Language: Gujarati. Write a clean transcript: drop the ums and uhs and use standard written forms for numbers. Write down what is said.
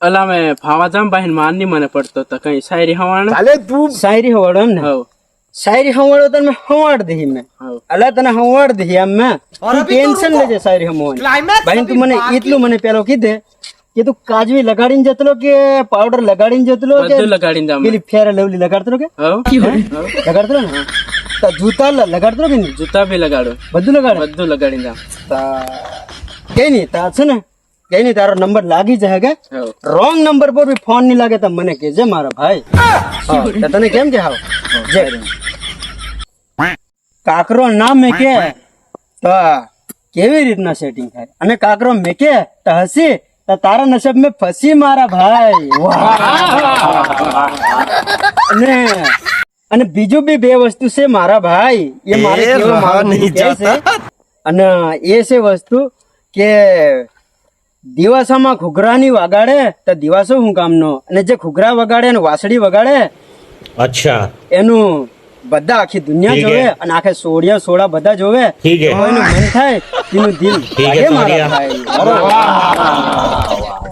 અલા મેં ફાવા જામ પાહીન માનની મને પડતો તો કઈ શાયરી હવાણ ચાલે તું શાયરી હવાડો એમ ને હવ શાયરી હવાડો તને હવાડ દે મેં હવ અલા તને હવાડ દે એમ મેં તું ટેન્શન લેજે શાયરી હમવાની ભાઈ તું મને એટલું મને પેલો કીધે કે તું કાજવી લગાડીને જતલો કે પાવડર લગાડીને જતલો કે બધું લગાડીને જામ પેલી ફેર લવલી લગાડતો કે હવ લગાડતો ને તો જૂતા લગાડતો કે નહીં જૂતા બી લગાડો બધું લગાડે બધું લગાડીને જામ કઈ નહીં તા છે ને કઈ નહીં તારો નંબર લાગી જાય કે હવ રોંગ નંબર પર બી ફોન નહીં લાગે તો મને કેજે મારા ભાઈ હા, તો તને કેમ કે હાવ જે કાકરો ના મેકે તો કેવી રીતના સેટિંગ થાય અને કાકરો મેકે તો હસી તો તારા નસીબ મેં ફસી મારા ભાઈ અને બીજું બી બે વસ્તુ છે મારા ભાઈ એ મારે કેવા માંગુ છે અને એ છે વસ્તુ કે દિવાસામાં ઘૂઘરાની વગાડે તો દિવાસો હું કામનો અને જે ઘૂઘરા વગાડે અને વાસળી વગાડે अच्छा એનું બધા આખી દુનિયા જોવે અને આખે સોળા બધા જોવે ઠીક હે. તો એનું મન થાય તેનું દિલ ઠીક હે, લાગે મારા સોડિયા. ભાઈ